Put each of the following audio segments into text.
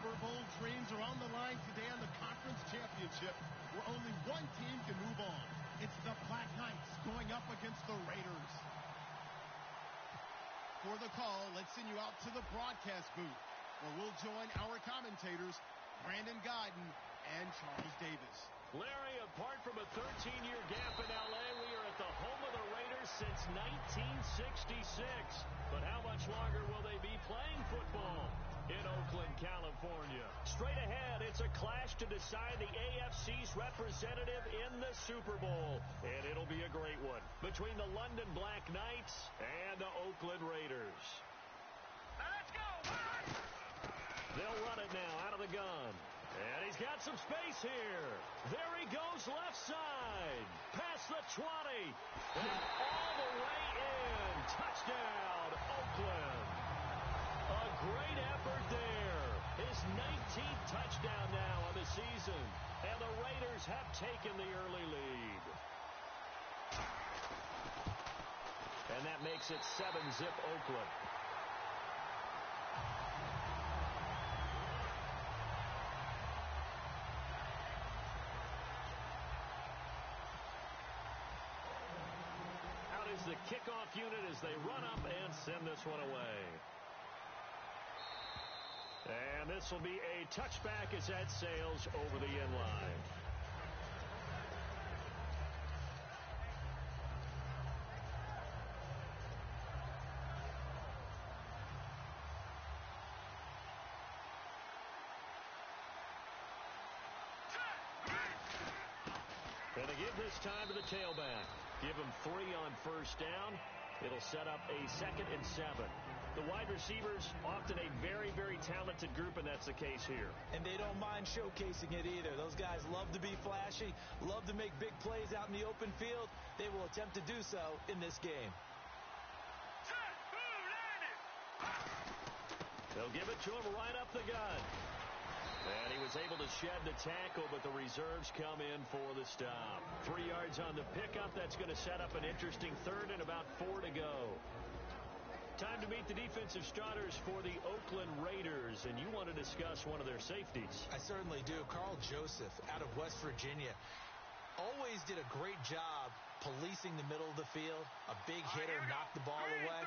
Super Bowl dreams are on the line today on the conference championship, where only one team can move on. It's the Black Knights going up against the Raiders. For the call, let's send you out to the broadcast booth, where we'll join our commentators, Brandon Godden and Charles Davis. Larry, apart from a 13-year gap in L.A., we are at the home of the Raiders since 1966. But how much longer will they be playing football in Oakland, California? Straight ahead, it's a clash to decide the AFC's representative in the Super Bowl. And it'll be a great one between the London Black Knights and the Oakland Raiders. Let's go! They'll run it now out of the gun. And he's got some space here. There he goes left side. Past the 20. And all the way in. Touchdown, Oakland. A great effort there. His 19th touchdown now on the season. And the Raiders have taken the early lead. And that makes it 7-zip Oakland. Is the kickoff unit as they run up and send this one away. And this will be a touchback as that sails over the end line. And they give this time to the tailback. Give him 3 on first down. It'll set up a 2nd and 7. The wide receivers, often a very, very talented group, and that's the case here. And they don't mind showcasing it either. Those guys love to be flashy, love to make big plays out in the open field. They will attempt to do so in this game. They'll give it to him right up the gut. And he was able to shed the tackle, but the reserves come in for the stop. 3 yards on the pickup. That's going to set up an interesting 3rd and about 4 to go. Time to meet the defensive starters for the Oakland Raiders, and you want to discuss one of their safeties. I certainly do. Carl Joseph out of West Virginia. Always did a great job policing the middle of the field. A big hitter, knocked the ball away,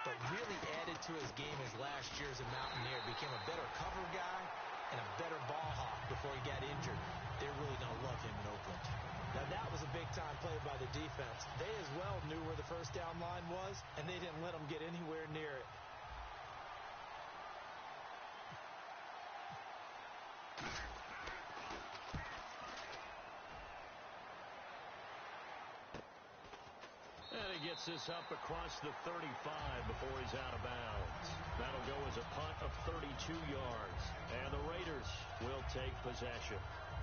but really added to his game his last year as a Mountaineer. Became a better cover guy and a better ball hawk before he got injured. They're really going to love him in Oakland. Now, that was a big-time play by the defense. They as well knew where the first down line was, and they didn't let him get anywhere near it. And he gets this up across the 35 before he's out of bounds. That'll go as a punt of 32 yards. And the Raiders will take possession.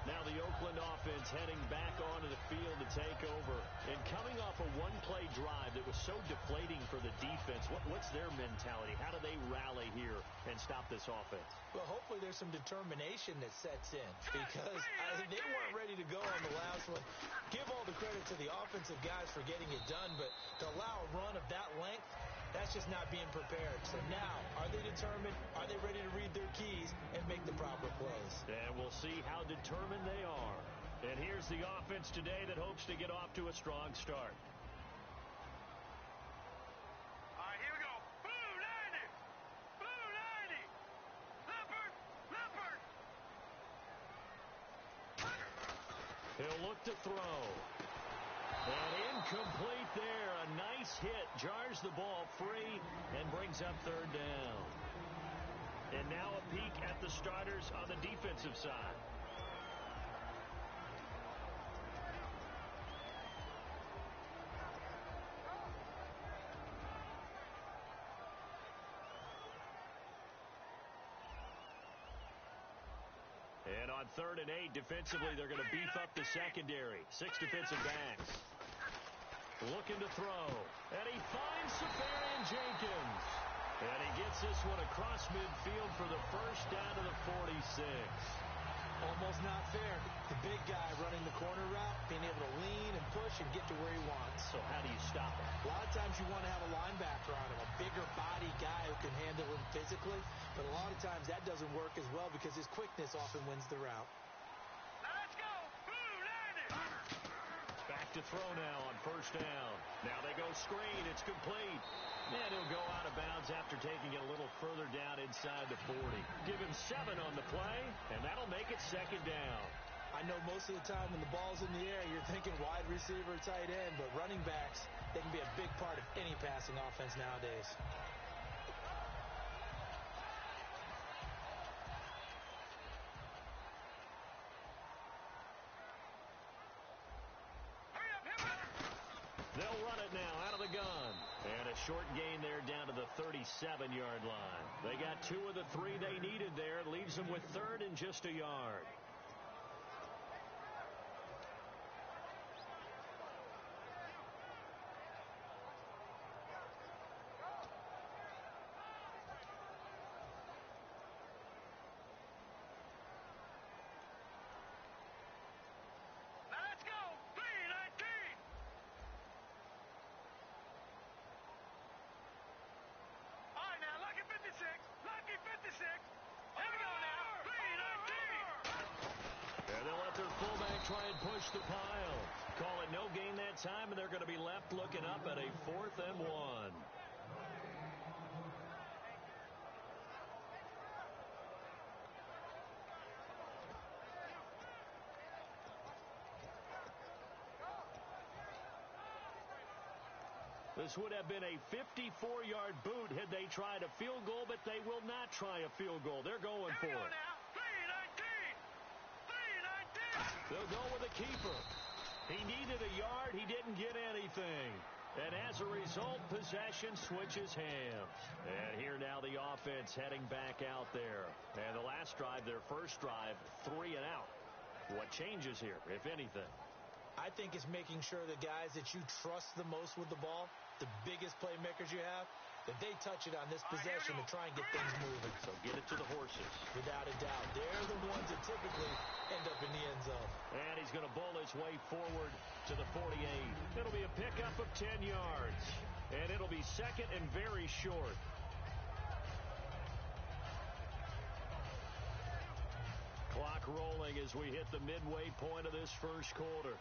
Now the Oakland offense heading back onto the field to take over. And coming off a one-play drive that was so deflating for the defense, what's their mentality? How do they rally here and stop this offense? Well, hopefully there's some determination that sets in, because they weren't ready to go on the last one. Give all the credit to the offensive guys for getting it done, but to allow a run of that length, that's just not being prepared. So now, are they determined? Are they ready to read their keys and make the proper plays? And we'll see how determined they are. And here's the offense today that hopes to get off to a strong start. All right, here we go. Blue 90. Blue 90. Leopard. Leopard. He'll look to throw. And incomplete there. A nice hit. Jars the ball free and brings up 3rd down. And now a peek at the starters on the defensive side. And on 3rd and 8, defensively, they're going to beef up the secondary. 6 defensive backs. Looking to throw. And he finds Safarian Jenkins. And he gets this one across midfield for the first down to the 46. Almost not fair. The big guy running the corner route, being able to lean and push and get to where he wants. So how do you stop him? A lot of times you want to have a linebacker on him, a bigger body guy who can handle him physically. But a lot of times that doesn't work as well because his quickness often wins the route. Now let's go. Back to throw now on first down. Now they go screen. It's complete. And he'll go out of bounds after taking it a little further down inside the 40. Give him 7 on the play, and that'll make it second down. I know most of the time when the ball's in the air, you're thinking wide receiver, tight end, but running backs, they can be a big part of any passing offense nowadays. They'll run it now out of the gun. And a short gain there down to the 37-yard line. They got 2 of the 3 they needed there. Leaves them with 3rd and just a yard. Try and push the pile. Call it no gain that time, and they're going to be left looking up at a 4th and 1. This would have been a 54-yard boot had they tried a field goal, but they will not try a field goal. They're going for it. They'll go with a keeper. He needed a yard. He didn't get anything. And as a result, possession switches hands. And here now the offense heading back out there. And the last drive, their first drive, 3 and out. What changes here, if anything? I think it's making sure the guys that you trust the most with the ball, the biggest playmakers you have, that they touch it on this possession to try and get things moving. So get it to the horses. Without a doubt. They're the ones that typically end up in the end zone. And he's going to bowl his way forward to the 48. It'll be a pickup of 10 yards. And it'll be second and very short. Clock rolling as we hit the midway point of this first quarter.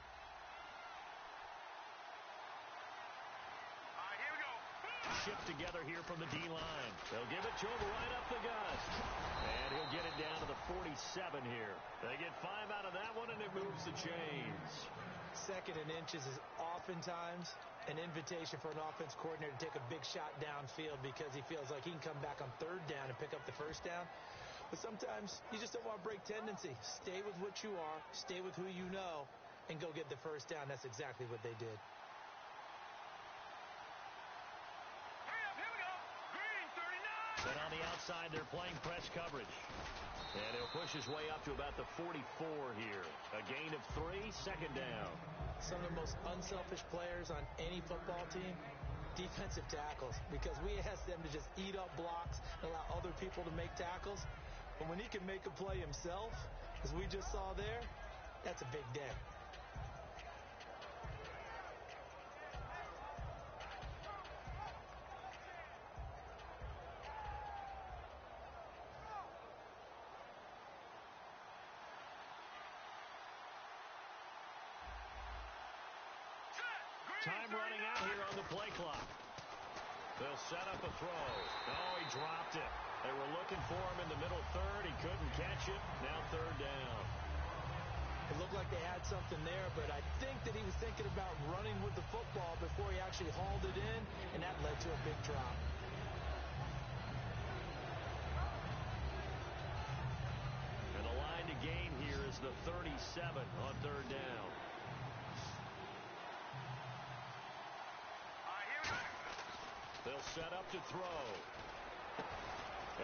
Shift together here from the D-line. They'll give it to him right up the gut. And he'll get it down to the 47 here. They get 5 out of that one, and it moves the chains. 2nd and inches is oftentimes an invitation for an offense coordinator to take a big shot downfield because he feels like he can come back on 3rd down and pick up the first down. But sometimes you just don't want to break tendency. Stay with what you are, stay with who you know, and go get the first down. That's exactly what they did. And on the outside, they're playing press coverage. And he'll push his way up to about the 44 here. A gain of 3, second down. Some of the most unselfish players on any football team, defensive tackles, because we ask them to just eat up blocks and allow other people to make tackles. But when he can make a play himself, as we just saw there, that's a big day. Time running out here on the play clock. They'll set up a throw. Oh, he dropped it. They were looking for him in the middle 3rd. He couldn't catch it. Now 3rd down. It looked like they had something there, but I think that he was thinking about running with the football before he actually hauled it in, and that led to a big drop. And the line to gain here is the 37 on 3rd down. They'll set up to throw.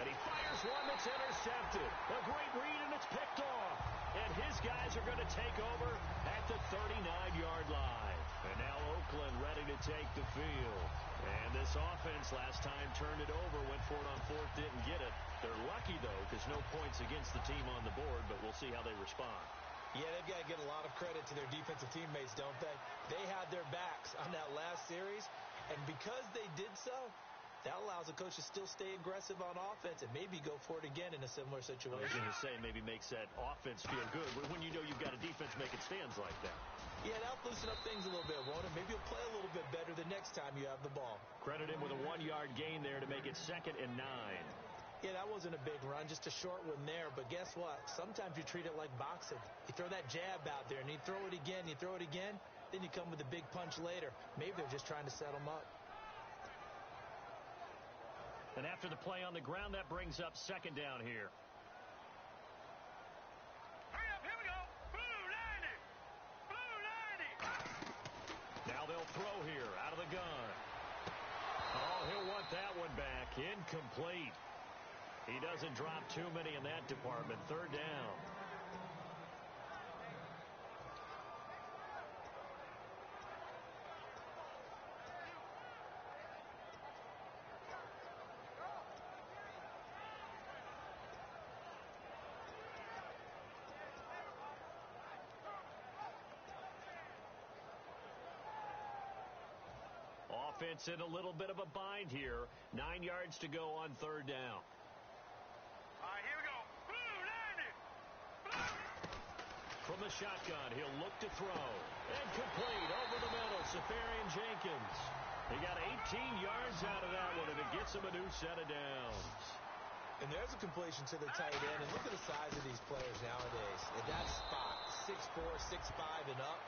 And he fires one that's intercepted. A great read, and it's picked off. And his guys are going to take over at the 39-yard line. And now Oakland ready to take the field. And this offense last time turned it over, went for it on fourth, didn't get it. They're lucky, though, because no points against the team on the board, but we'll see how they respond. Yeah, they've got to get a lot of credit to their defensive teammates, don't they? They had their backs on that last series, and because they did so, that allows the coach to still stay aggressive on offense and maybe go for it again in a similar situation. I was going to say maybe makes that offense feel good when you know you've got a defense making stands like that. Yeah, that'll loosen up things a little bit, won't it? Maybe you'll play a little bit better the next time you have the ball. Credit him with a 1-yard gain there to make it 2nd and 9. Yeah, that wasn't a big run, just a short one there. But guess what? Sometimes you treat it like boxing. You throw that jab out there, and you throw it again, then you come with a big punch later. Maybe they're just trying to set them up. And after the play on the ground, that brings up 2nd down here. Hurry up, here we go. Blue 90. Blue 90. Now they'll throw here out of the gun. Oh, he'll want that one back. Incomplete. He doesn't drop too many in that department. 3rd down. Offense in a little bit of a bind here. 9 yards to go on 3rd down. All right, here we go. Blue 90. Blue. From the shotgun, he'll look to throw. And complete over the middle. Safarian Jenkins. He got 18 yards out of that one, and it gets him a new set of downs. And there's a completion to the tight end. And look at the size of these players nowadays. At that spot, 6'4", 6'5", and up.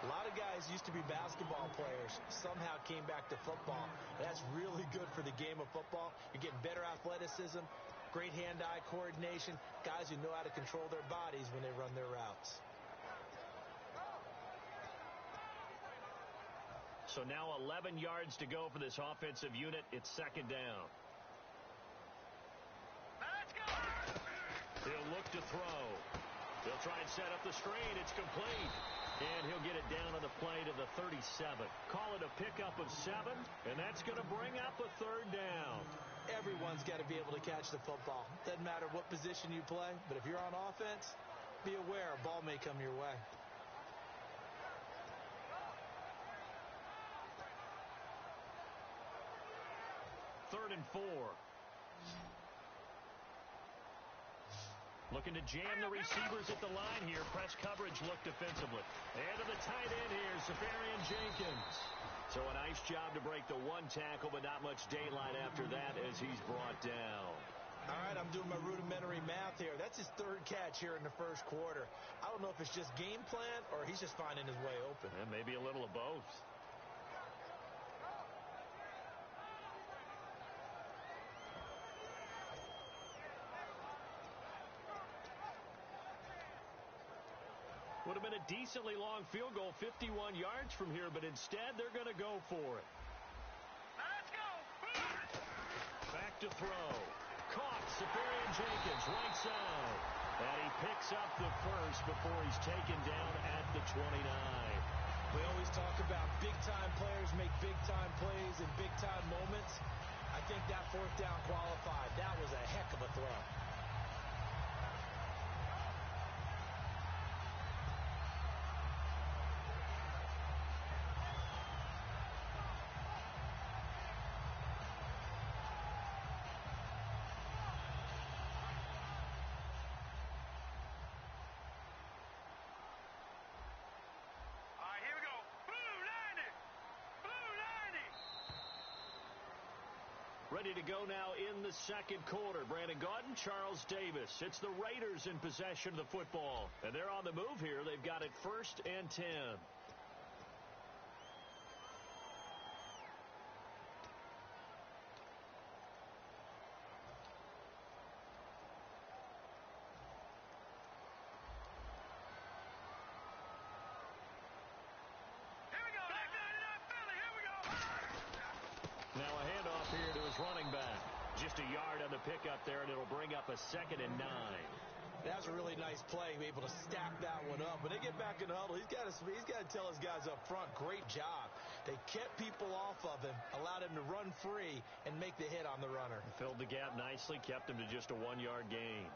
A lot of guys used to be basketball players, somehow came back to football. That's really good for the game of football. You're getting better athleticism, great hand-eye coordination, guys who know how to control their bodies when they run their routes. So now 11 yards to go for this offensive unit. It's 2nd down. Let's go. He'll look to throw. He'll try and set up the screen. It's complete. And he'll get it down on the play to the 37. Call it a pickup of 7, and that's going to bring up a 3rd down. Everyone's got to be able to catch the football. Doesn't matter what position you play, but if you're on offense, be aware a ball may come your way. Third and 4. Looking to jam the receivers at the line here. Press coverage look defensively. And to the tight end here, Safarian Jenkins. So a nice job to break the 1 tackle, but not much daylight after that as he's brought down. All right, I'm doing my rudimentary math here. That's his 3rd catch here in the 1st quarter. I don't know if it's just game plan or he's just finding his way open. And maybe a little of both. Would have been a decently long field goal, 51 yards from here, but instead they're going to go for it. Let's go. Back to throw. Caught, Safarian Jenkins, right side. And he picks up the 1st before he's taken down at the 29. We always talk about big-time players make big-time plays in big-time moments. I think that 4th down qualified. That was a heck of a throw. Ready to go now in the 2nd quarter. Brandon Gaudin, Charles Davis. It's the Raiders in possession of the football. And they're on the move here. They've got it 1st and 10. Now a handoff here to his running back. Just a yard on the pickup there, and it'll bring up a 2nd and 9. That's a really nice play, be able to stack that one up. When they get back in the huddle, he's got to tell his guys up front, great job. They kept people off of him, allowed him to run free and make the hit on the runner. Filled the gap nicely, kept him to just a 1-yard gain.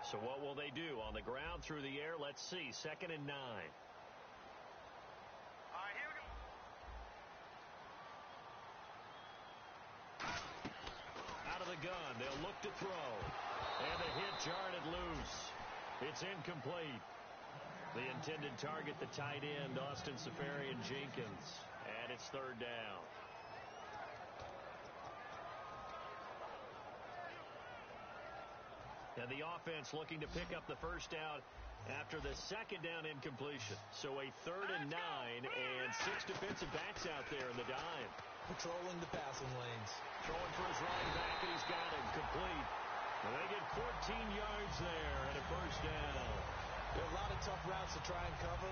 So what will they do? On the ground, through the air, let's see. 2nd and 9. All right, here we go. Out of the gun, they'll look to throw. And the hit jarred loose. It's incomplete. The intended target, the tight end, Austin Safarian-Jenkins. And it's 3rd down. And the offense looking to pick up the first down after the 2nd down incompletion. So a 3rd and 9 and 6 defensive backs out there in the dime. Patrolling the passing lanes. Throwing for his running back, and he's got it complete. And they get 14 yards there and a first down. There are a lot of tough routes to try and cover.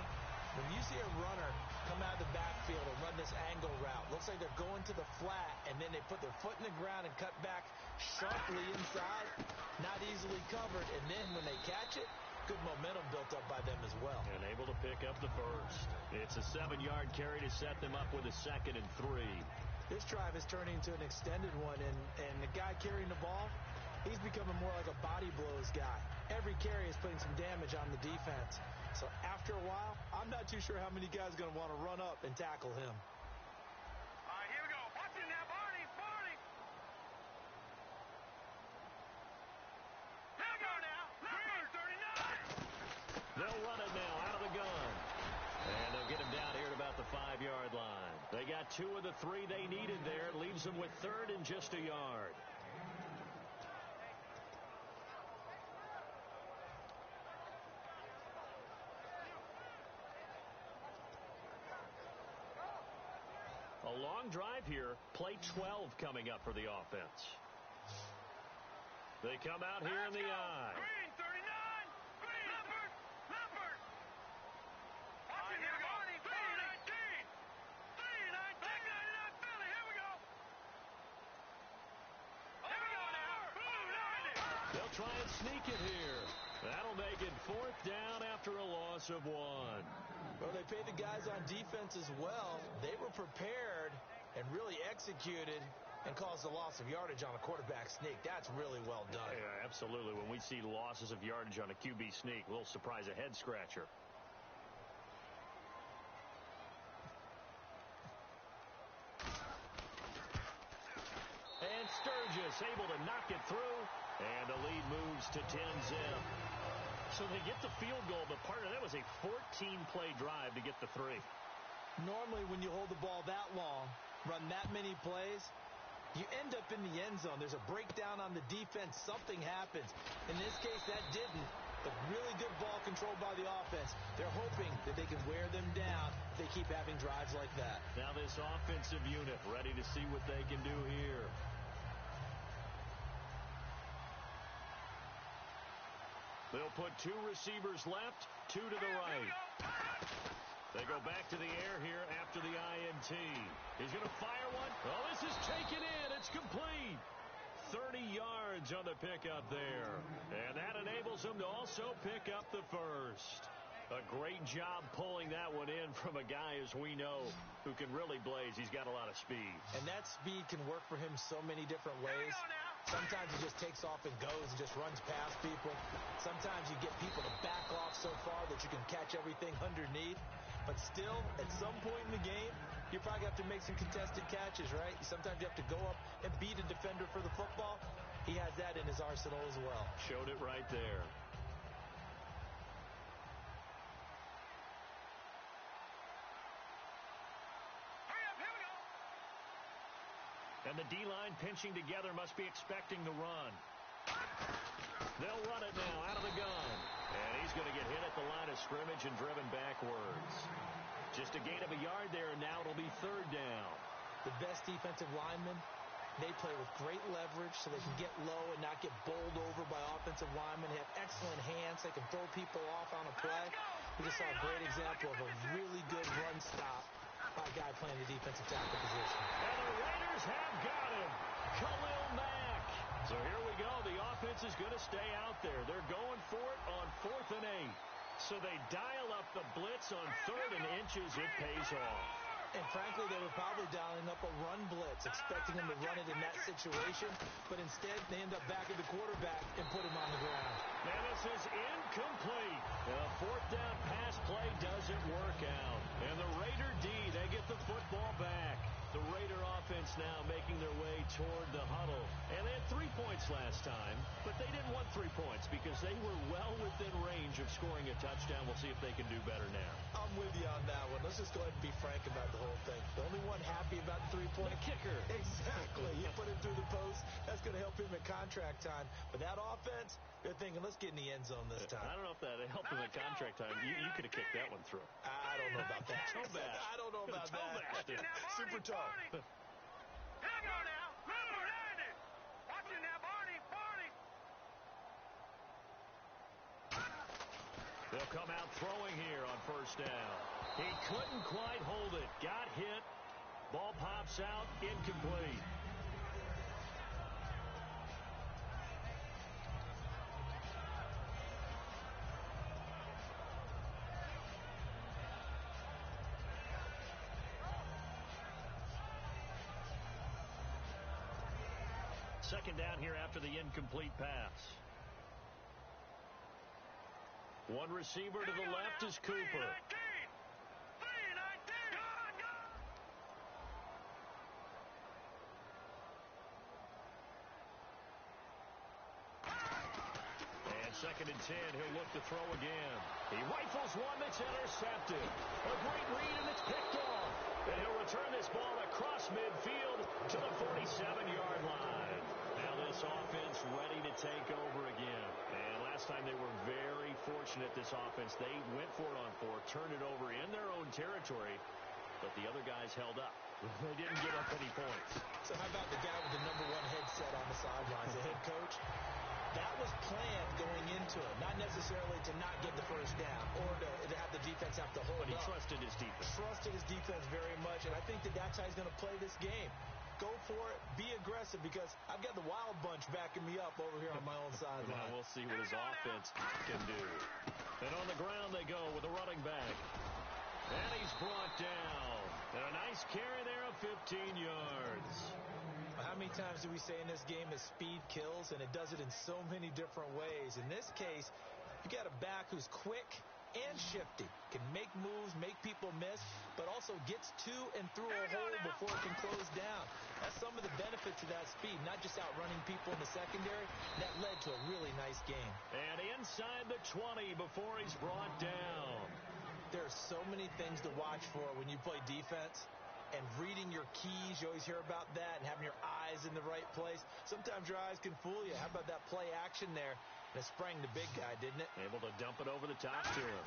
When you see a runner come out of the backfield and run this angle route, looks like they're going to the flat, and then they put their foot in the ground and cut back sharply inside, not easily covered, and then when they catch it, good momentum built up by them as well. And able to pick up the first. It's a 7-yard carry to set them up with a 2nd and 3. This drive is turning into an extended one, and the guy carrying the ball, he's becoming more like a body blows guy. Every carry is putting some damage on the defense. So after a while, I'm not too sure how many guys are going to want to run up and tackle him. All right, here we go. Watch it now, Barney. Here we go now. Green, 39. They'll run it now out of the gun. And they'll get him down here at about the 5-yard line. They got 2 of the 3 they needed there. It leaves them with 3rd and just a yard. A long drive here. Play 12 coming up for the offense. They come out here in the I. Green, 39. Green, Leopard. Watch it now, Barney. 319. 319. Take 99 Philly. Here we go. Here we go now. Blue 90. They'll try and sneak it here. That'll make it 4th down after a loss of 1. Well, they paid the guys on defense as well. They were prepared and really executed and caused a loss of yardage on a quarterback sneak. That's really well done. Yeah, absolutely. When we see losses of yardage on a QB sneak, a little surprise, a head-scratcher. And Sturgis able to knock it through, and the lead moves to 10-zip. So they get the field goal, but part of that was a 14-play drive to get the 3. Normally, when you hold the ball that long, run that many plays, you end up in the end zone. There's a breakdown on the defense. Something happens. In this case, that didn't. But really good ball control by the offense. They're hoping that they can wear them down if they keep having drives like that. Now this offensive unit ready to see what they can do here. They'll put 2 receivers left, 2 to the right. They go back to the air here after the INT. He's going to fire one. Oh, this is taken in. It's complete. 30 yards on the pickup there. And that enables him to also pick up the first. A great job pulling that one in from a guy, as we know, who can really blaze. He's got a lot of speed. And that speed can work for him so many different ways. Sometimes he just takes off and goes and just runs past people. Sometimes you get people to back off so far that you can catch everything underneath. But still, at some point in the game, you probably have to make some contested catches, right? Sometimes you have to go up and beat a defender for the football. He has that in his arsenal as well. Showed it right there. And the D-line pinching together must be expecting the run. They'll run it now out of the gun. And he's going to get hit at the line of scrimmage and driven backwards. Just a gain of a yard there, and now it'll be 3rd down. The best defensive linemen, they play with great leverage so they can get low and not get bowled over by offensive linemen. They have excellent hands. They can throw people off on a play. We just saw a great example of a really good run stop by a guy playing the defensive tackle position. And the Raiders have got him. Khalil Mack. So here we go. The offense is going to stay out there. They're going for it on 4th and 8. So they dial up the blitz on 3rd and inches. It pays off. And frankly, they were probably dialing up a run blitz, expecting him to run it in that situation. But instead, they end up back at the quarterback and put him on the ground. And this is incomplete. The 4th down pass play doesn't work out. And the Raider D, they get the football back. The Raider offense now making their way toward the huddle. And they had 3 points last time, but they didn't want 3 points because they were well within range of scoring a touchdown. We'll see if they can do better now. I'm with you on that one. Let's just go ahead and be frank about the whole thing. The only one happy about the 3-point. The kicker. Exactly. You put it through the post. That's going to help him at contract time. But that offense, they're thinking, let's get in the end zone this time. I don't know if that helped him at contract time. You could have kicked that one through. I don't know about that. Toe bash. I don't know about that. Super toe. Here we go now. Move, Randy. Watching now, Barney. They'll come out throwing here on 1st down. He couldn't quite hold it. Got hit. Ball pops out. Incomplete. Second down here after the incomplete pass. One receiver to the left is Cooper. And 2nd and 10, he'll look to throw again. He rifles one that's intercepted. A great read, and it's picked off. And he'll return this ball across midfield to the 47-yard line. Now this offense ready to take over again. And last time they were very fortunate, this offense. They went for it on 4th, turned it over in their own territory, but the other guys held up. They didn't give up any points. So how about the guy with the #1 headset on the sidelines, the head coach? That was planned going into it, not necessarily to not get the 1st down or to have the defense have to hold up. But he trusted his defense. Trusted his defense very much, and I think that's how he's going to play this game. Go for it. Be aggressive because I've got the wild bunch backing me up over here on my own sideline. Well, we'll see what his offense can do. And on the ground they go with a running back. And he's brought down. And a nice carry there of 15 yards. How many times do we say in this game that speed kills, and it does it in so many different ways? In this case, you got a back who's quick and shifty, can make moves, make people miss, but also gets to and through a hole before it can close down. That's some of the benefits of that speed, not just outrunning people in the secondary. That led to a really nice game. And inside the 20 before he's brought down. There's so many things to watch for when you play defense. And reading your keys, you always hear about that, and having your eyes in the right place. Sometimes your eyes can fool you. How about that play action there? And it sprang the big guy, didn't it? Able to dump it over the top to him.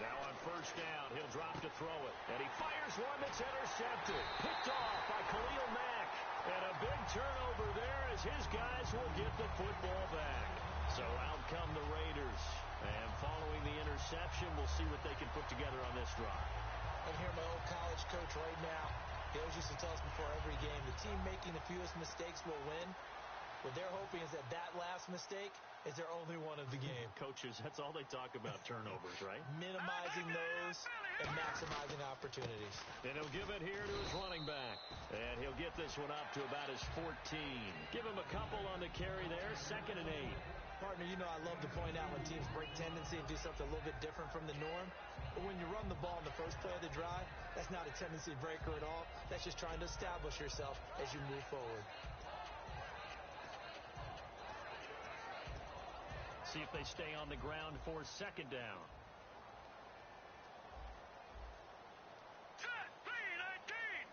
Now on 1st down, he'll drop to throw it. And he fires one that's intercepted. Picked off by Khalil Mack. And a big turnover there as his guys will get the football back. So out come the Raiders. And following the interception, we'll see what they can put together on this drive. I can hear my old college coach right now. He always used to tell us before every game, the team making the fewest mistakes will win. What they're hoping is that last mistake is their only one of the game. Coaches, that's all they talk about, turnovers, right? Minimizing those and maximizing opportunities. And he'll give it here to his running back. And he'll get this one up to about his 14. Give him a couple on the carry there, 2nd and 8. Partner, you know I love to point out when teams break tendency and do something a little bit different from the norm. But when you run the ball in the first play of the drive, that's not a tendency breaker at all. That's just trying to establish yourself as you move forward. See if they stay on the ground for 2nd down. Set, 319.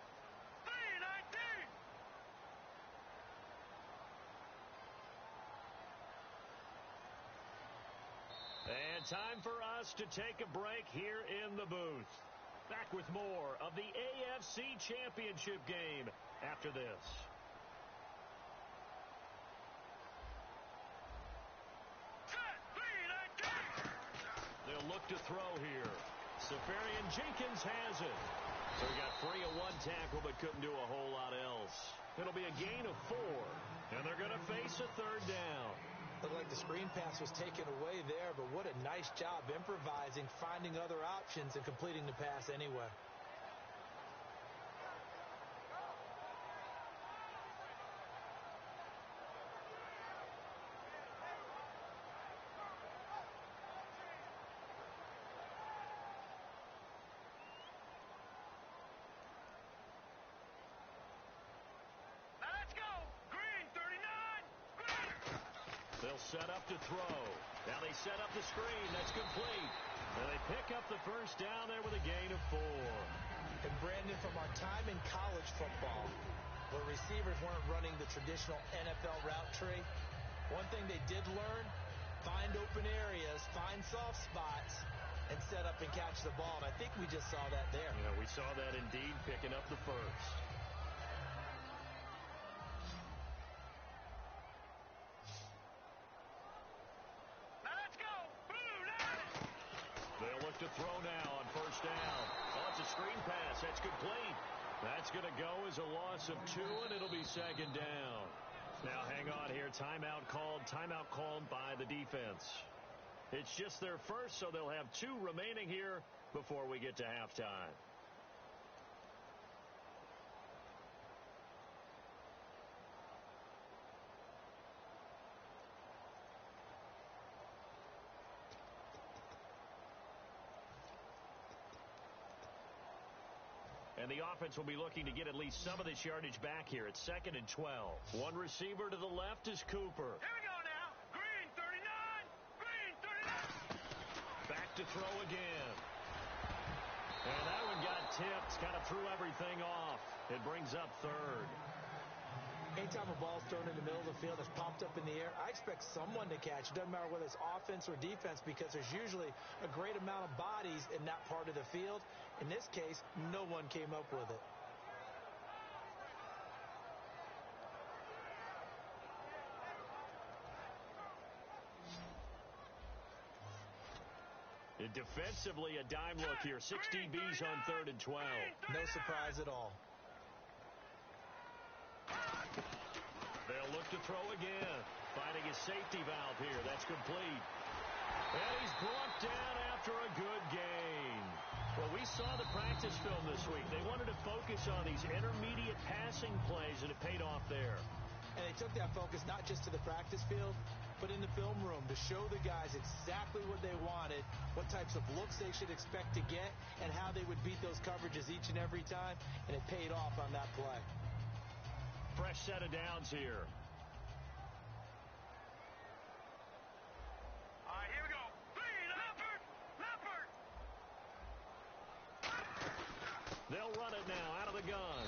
319. And time for us to take a break here in the booth. Back with more of the AFC Championship game after this. They'll look to throw here. Safarian Jenkins has it. So he got free of one tackle but couldn't do a whole lot else. It'll be a gain of 4. And they're going to face a 3rd down. Looked like the screen pass was taken away there, but what a nice job improvising, finding other options, and completing the pass anyway. They'll set up to throw. Now they set up the screen. That's complete. And they pick up the first down there with a gain of 4. And Brandon, from our time in college football, where receivers weren't running the traditional NFL route tree, one thing they did learn, find open areas, find soft spots, and set up and catch the ball. And I think we just saw that there. Yeah, we saw that indeed, picking up the first. They'll look to throw now on first down. Oh, it's a screen pass. That's complete. That's going to go as a loss of 2, and it'll be second down. Now, hang on here. Timeout called by the defense. It's just their first, so they'll have 2 remaining here before we get to halftime. And the offense will be looking to get at least some of this yardage back here. It's 2nd and 12. One receiver to the left is Cooper. Here we go now. Green 39. Green 39. Back to throw again. And that one got tipped. Kind of threw everything off. It brings up 3rd. Anytime a ball's thrown in the middle of the field that's popped up in the air, I expect someone to catch. It doesn't matter whether it's offense or defense, because there's usually a great amount of bodies in that part of the field. In this case, no one came up with it. Defensively, a dime look here. 6 DBs on 3rd and 12. No surprise at all. They'll look to throw again. Finding his safety valve here. That's complete. And he's brought down after a good gain. Well, we saw the practice film this week. They wanted to focus on these intermediate passing plays, and it paid off there. And they took that focus not just to the practice field, but in the film room to show the guys exactly what they wanted, what types of looks they should expect to get, and how they would beat those coverages each and every time, and it paid off on that play. Fresh set of downs here. All right, here we go. Leopard! They'll run it now out of the gun.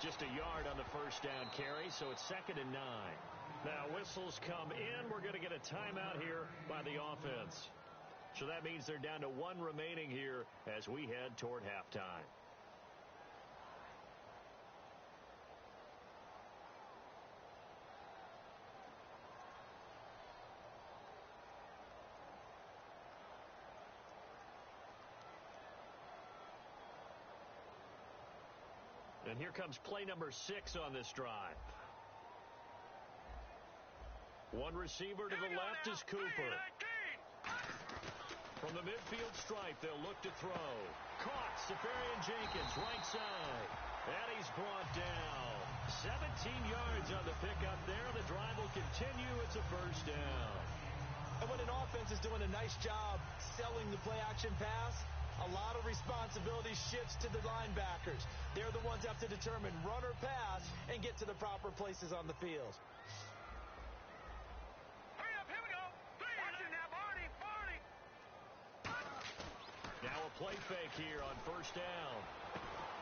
Just a yard on the first down carry, so it's 2nd and 9. Now whistles come in. We're going to get a timeout here by the offense. So that means they're down to 1 remaining here as we head toward halftime. And here comes play number 6 on this drive. One receiver to the left is Cooper. From the midfield stripe, they'll look to throw. Caught, Safarian Jenkins, right side. And he's brought down. 17 yards on the pickup there. The drive will continue. It's a first down. And when an offense is doing a nice job selling the play-action pass, a lot of responsibility shifts to the linebackers. They're the ones that have to determine run or pass and get to the proper places on the field. Hurry up, here we go. Watch it now, Barney. Now a play fake here on first down.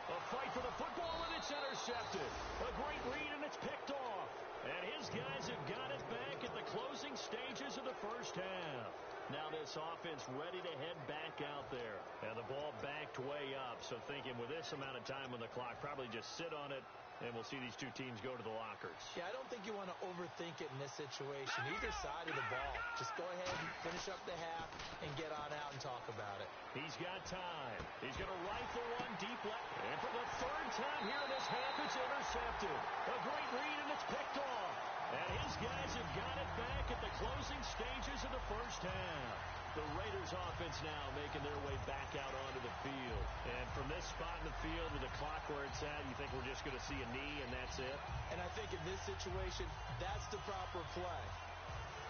A fight for the football, and it's intercepted. A great read, and it's picked off. And his guys have got it back at the closing stages of the first half. Now this offense ready to head back out there. And the ball backed way up. So thinking with this amount of time on the clock, probably just sit on it, and we'll see these 2 teams go to the lockers. Yeah, I don't think you want to overthink it in this situation. Either side of the ball. Just go ahead and finish up the half and get on out and talk about it. He's got time. He's going to rifle one deep left. And for the 3rd time here in this half, it's intercepted. A great read, and it's picked off. And his guys have got it back at the closing stages of the first half. The Raiders offense now making their way back out onto the field. And from this spot in the field with the clock where it's at, you think we're just going to see a knee and that's it? And I think in this situation, that's the proper play.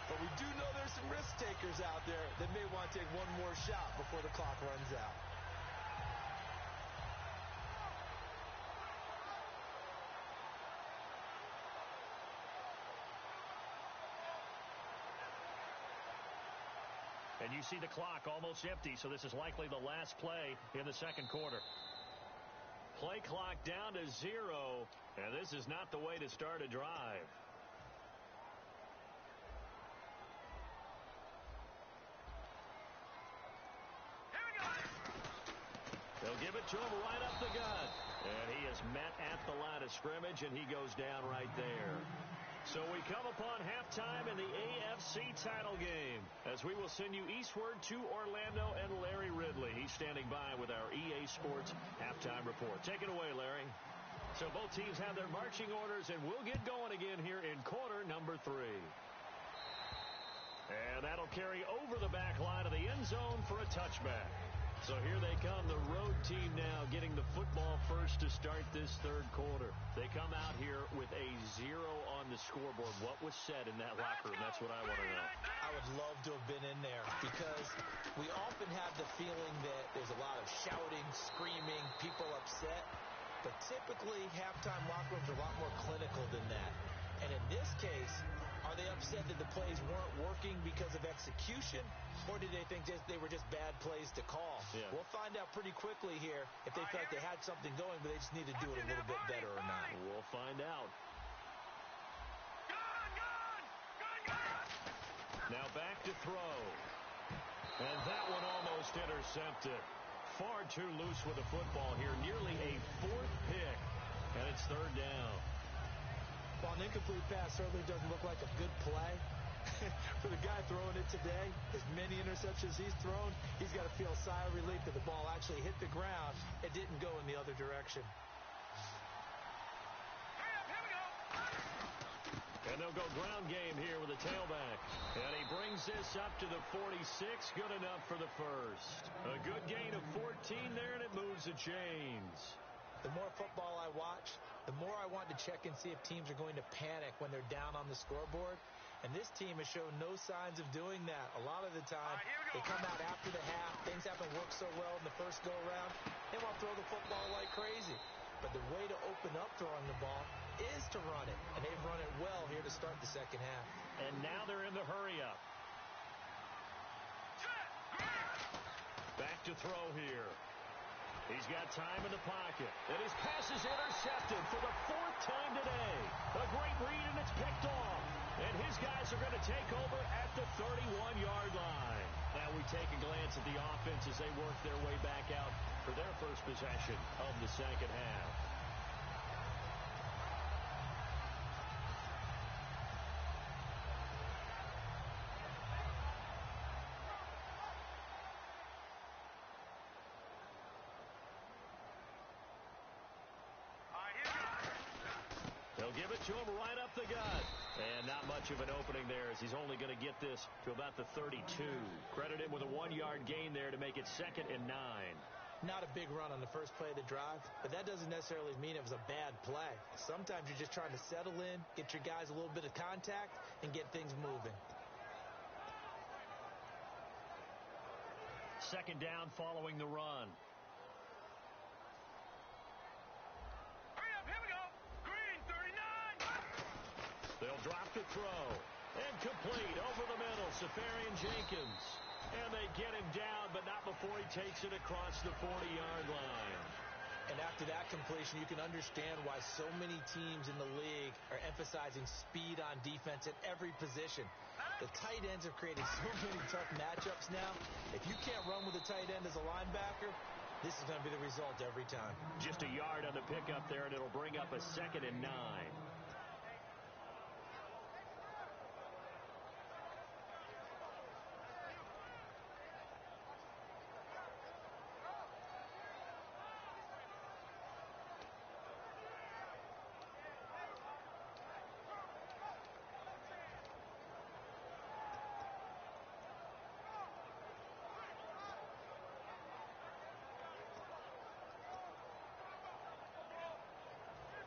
But we do know there's some risk takers out there that may want to take one more shot before the clock runs out. And you see the clock almost empty, so this is likely the last play in the second quarter. Play clock down to 0, and this is not the way to start a drive. Here we go. They'll give it to him right up the gut. And he is met at the line of scrimmage, and he goes down right there. So we come upon halftime in the AFC title game as we will send you eastward to Orlando and Larry Ridley. He's standing by with our EA Sports halftime report. Take it away, Larry. So both teams have their marching orders, and we'll get going again here in quarter number 3. And that'll carry over the back line of the end zone for a touchback. So here they come, the road team now getting the football first to start this third quarter. They come out here with a 0 on the scoreboard. What was said in that locker room? That's what I want to know. I would love to have been in there because we often have the feeling that there's a lot of shouting, screaming, people upset. But typically, halftime locker rooms are a lot more clinical than that. And in this case, are they upset that the plays weren't working because of execution, or did they think they were just bad plays to call? Yeah. We'll find out pretty quickly here if they felt they had something going, but they just need to do it a little bit better or not. We'll find out. Now back to throw. And that one almost intercepted. Far too loose with the football here. Nearly a 4th pick. And it's third down. Well, an incomplete pass certainly doesn't look like a good play. For the guy throwing it today, as many interceptions he's thrown, he's got to feel a sigh of relief that the ball actually hit the ground. It didn't go in the other direction. Here we go. And they'll go ground game here with a tailback. And he brings this up to the 46. Good enough for the first. A good gain of 14 there, and it moves the chains. The more football I watch, the more I want to check and see if teams are going to panic when they're down on the scoreboard. And this team has shown no signs of doing that. A lot of the time, they come out after the half. Things haven't worked so well in the first go-around. They want to throw the football like crazy. But the way to open up throwing the ball is to run it. And they've run it well here to start the second half. And now they're in the hurry-up. Back to throw here. He's got time in the pocket. And his pass is intercepted for the 4th time today. A great read, and it's picked off. And his guys are going to take over at the 31-yard line. Now we take a glance at the offense as they work their way back out for their first possession of the second half. They'll give it to him right up the gut. And not much of an opening there as he's only going to get this to about the 32. Credit him with a 1-yard gain there to make it 2nd and 9. Not a big run on the first play of the drive, but that doesn't necessarily mean it was a bad play. Sometimes you're just trying to settle in, get your guys a little bit of contact, and get things moving. 2nd down following the run. They'll drop the throw. And complete over the middle. Safarian Jenkins. And they get him down, but not before he takes it across the 40-yard line. And after that completion, you can understand why so many teams in the league are emphasizing speed on defense at every position. The tight ends have created so many tough matchups now. If you can't run with a tight end as a linebacker, this is going to be the result every time. Just a yard on the pickup there, and it'll bring up a 2nd and 9.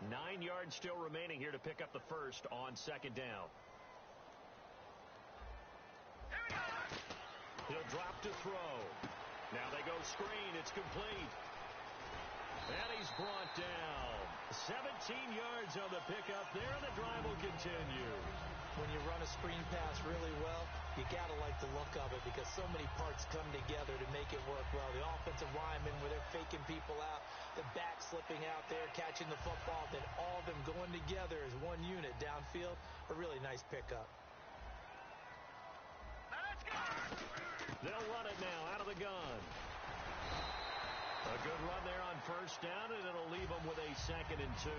9 yards still remaining here to pick up the first on second down. He'll drop to throw. Now they go screen. It's complete. And he's brought down. 17 yards on the pickup there, and the drive will continue. When you run a screen pass really well, you got to like the look of it because so many parts come together to make it work well. The offensive linemen, where they're faking people out, the back slipping out there, catching the football, then all of them going together as one unit downfield. A really nice pickup. Let's go! They'll run it now out of the gun. A good run there on first down, and it'll leave them with a 2nd and 2.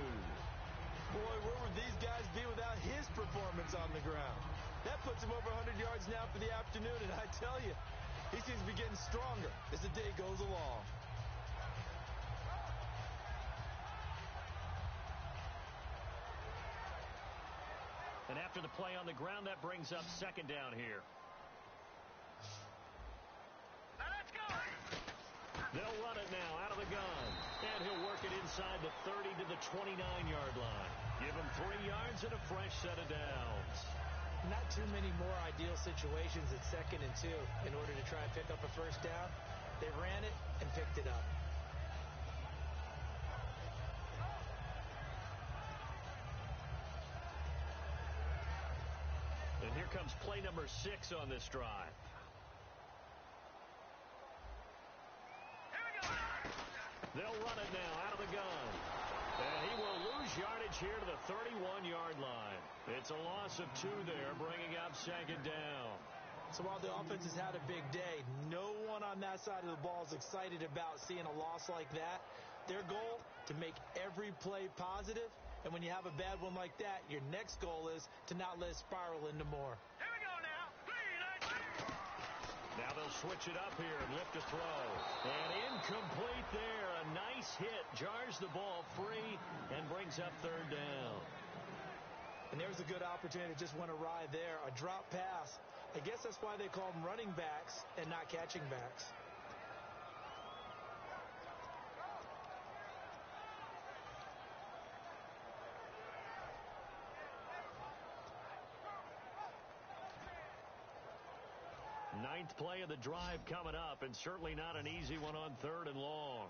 Boy, where would these guys be without his performance on the ground? That puts him over 100 yards now for the afternoon, and I tell you, he seems to be getting stronger as the day goes along. And after the play on the ground, that brings up 2nd down here. Let's go! They'll run it now out of the gun. And he'll work it inside the 30 to the 29-yard line. Give him 3 yards and a fresh set of downs. Not too many more ideal situations at 2nd and 2 in order to try and pick up a first down. They ran it and picked it up. And here comes play number 6 on this drive. They'll run it now out of the gun. And he will lose yardage here to the 31-yard line. It's a loss of 2 there, bringing up 2nd down. So while the offense has had a big day, no one on that side of the ball is excited about seeing a loss like that. Their goal, to make every play positive. And when you have a bad one like that, your next goal is to not let it spiral into more. Here we go now. 3, 19. Now they'll switch it up here and lift a throw. And incomplete there. A nice hit. Jars the ball free and brings up 3rd down. And there's a good opportunity to just went awry there. A drop pass. I guess that's why they call them running backs and not catching backs. Ninth play of the drive coming up, and certainly not an easy one on 3rd and long.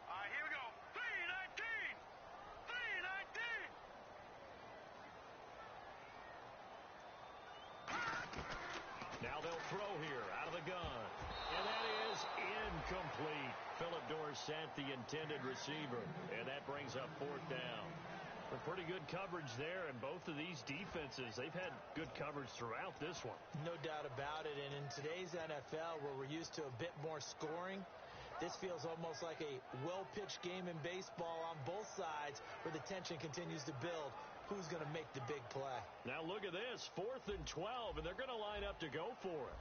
All right, here we go. 3, 19. 3, 19. Now they'll throw here out of the gun. And that is incomplete. Phillip Dorsett, the intended receiver. And that brings up 4th down. Pretty good coverage there, and both of these defenses, they've had good coverage throughout this one. No doubt about it, and in today's NFL, where we're used to a bit more scoring, this feels almost like a well-pitched game in baseball on both sides where the tension continues to build. Who's going to make the big play? Now look at this, 4th and 12, and they're going to line up to go for it.